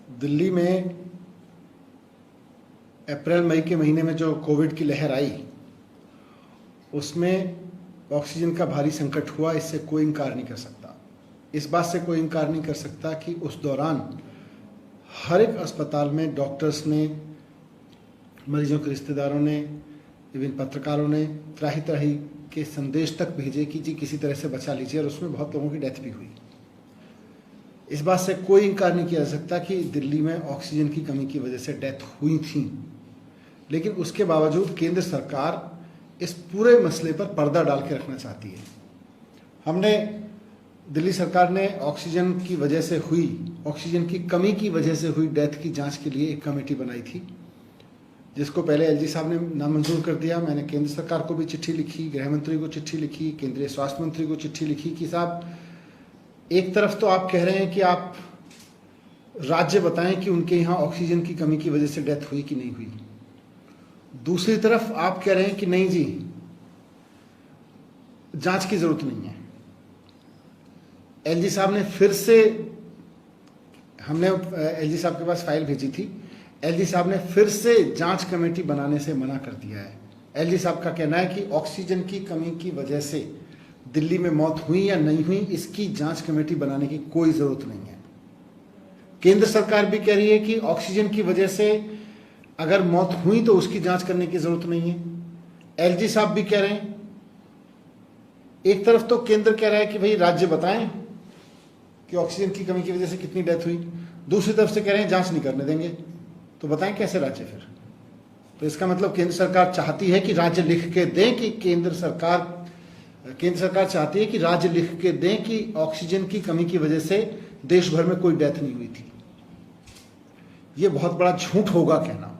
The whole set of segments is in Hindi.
दिल्ली में अप्रैल मई के महीने में जो कोविड की लहर आई उसमें ऑक्सीजन का भारी संकट हुआ, इससे कोई इनकार नहीं कर सकता। इस बात से कोई इनकार नहीं कर सकता कि उस दौरान हर एक अस्पताल में डॉक्टर्स ने, मरीजों के रिश्तेदारों ने, इवन पत्रकारों ने त्राही त्राही के संदेश तक भेजे कि जी किसी तरह से बचा लीजिए, और उसमें बहुत लोगों की डेथ भी हुई। इस बात से कोई इनकार नहीं किया जा सकता कि दिल्ली में ऑक्सीजन की कमी की वजह से डेथ हुई थी, लेकिन उसके बावजूद केंद्र सरकार इस पूरे मसले पर पर्दा डाल के रखना चाहती है। हमने दिल्ली सरकार ने ऑक्सीजन की वजह से हुई, ऑक्सीजन की कमी की वजह से हुई डेथ की जांच के लिए एक कमेटी बनाई थी, जिसको पहले एलजी साहब ने नामंजूर कर दिया। मैंने केंद्र सरकार को भी चिट्ठी लिखी, गृह मंत्री को चिट्ठी लिखी, केंद्रीय स्वास्थ्य मंत्री को चिट्ठी लिखी कि साहब, एक तरफ तो आप कह रहे हैं कि आप राज्य बताएं कि उनके यहाँ ऑक्सीजन की कमी की वजह से डेथ हुई कि नहीं हुई, दूसरी तरफ आप कह रहे हैं कि नहीं जी जांच की जरूरत नहीं है। एलजी साहब ने फिर से, हमने एलजी साहब के पास फाइल भेजी थी, एलजी साहब ने फिर से जांच कमेटी बनाने से मना कर दिया है। एलजी साहब का कहना है कि ऑक्सीजन की कमी की वजह से दिल्ली में मौत हुई या नहीं हुई, इसकी जांच कमेटी बनाने की कोई जरूरत नहीं है। केंद्र सरकार भी कह रही है कि ऑक्सीजन की वजह से अगर मौत हुई तो उसकी जांच करने की जरूरत नहीं है। एलजी साहब भी कह रहे हैं, एक तरफ तो केंद्र कह रहा है कि भाई राज्य बताएं कि ऑक्सीजन की कमी की वजह से कितनी डेथ हुई, दूसरी तरफ से कह रहे हैं जांच नहीं करने देंगे। तो बताएं कैसे राज्य फिर? तो इसका मतलब केंद्र सरकार चाहती है कि राज्य लिख के दें कि केंद्र सरकार चाहती है कि राज्य लिख के दें कि ऑक्सीजन की कमी की वजह से देश भर में कोई डेथ नहीं हुई थी। यह बहुत बड़ा झूठ होगा कहना।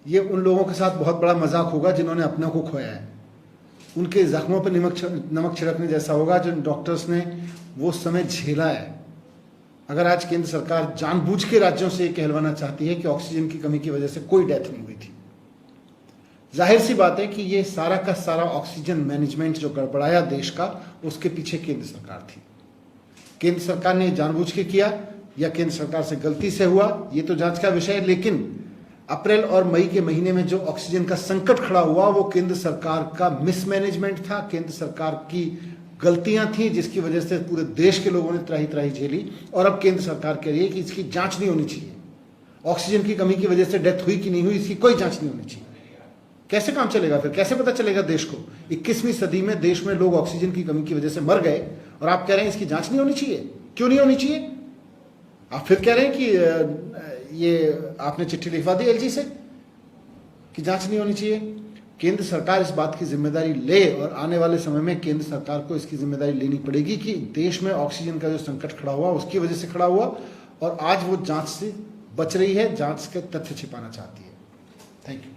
यह उन लोगों के साथ बहुत बड़ा मजाक होगा जिन्होंने अपने को खोया है। उनके जख्मों पर नमक छिड़कने जैसा होगा जो डॉक्टर्स ने वो समय झेला है। अगर आज केंद्र सरकार जानबूझ के राज्यों से कहलवाना चाहती है कि ऑक्सीजन की कमी की वजह से कोई डेथ नहीं हुई थी, जाहिर सी बात है कि ये सारा का सारा ऑक्सीजन मैनेजमेंट जो गड़बड़ाया देश का, उसके पीछे केंद्र सरकार थी। केंद्र सरकार ने जानबूझ के किया या केंद्र सरकार से गलती से हुआ, ये तो जांच का विषय है। लेकिन अप्रैल और मई के महीने में जो ऑक्सीजन का संकट खड़ा हुआ वो केंद्र सरकार का मिसमैनेजमेंट था, केंद्र सरकार की गलतियां थी, जिसकी वजह से पूरे देश के लोगों ने त्राही त्राही झेली। और अब केंद्र सरकार कह रही है कि इसकी जांच नहीं होनी चाहिए, ऑक्सीजन की कमी की वजह से डेथ हुई कि नहीं हुई इसकी कोई जांच नहीं होनी चाहिए। कैसे काम चलेगा फिर? कैसे पता चलेगा देश को? 21वीं सदी में देश में लोग ऑक्सीजन की कमी की वजह से मर गए और आप कह रहे हैं इसकी जांच नहीं होनी चाहिए। क्यों नहीं होनी चाहिए? आप फिर कह रहे हैं कि ये आपने चिट्ठी लिखवा दी एलजी से कि जांच नहीं होनी चाहिए। केंद्र सरकार इस बात की जिम्मेदारी ले, और आने वाले समय में केंद्र सरकार को इसकी जिम्मेदारी लेनी पड़ेगी कि देश में ऑक्सीजन का जो संकट खड़ा हुआ उसकी वजह से खड़ा हुआ, और आज वो जांच से बच रही है, जांच के तथ्य छिपाना चाहती है। Thank you.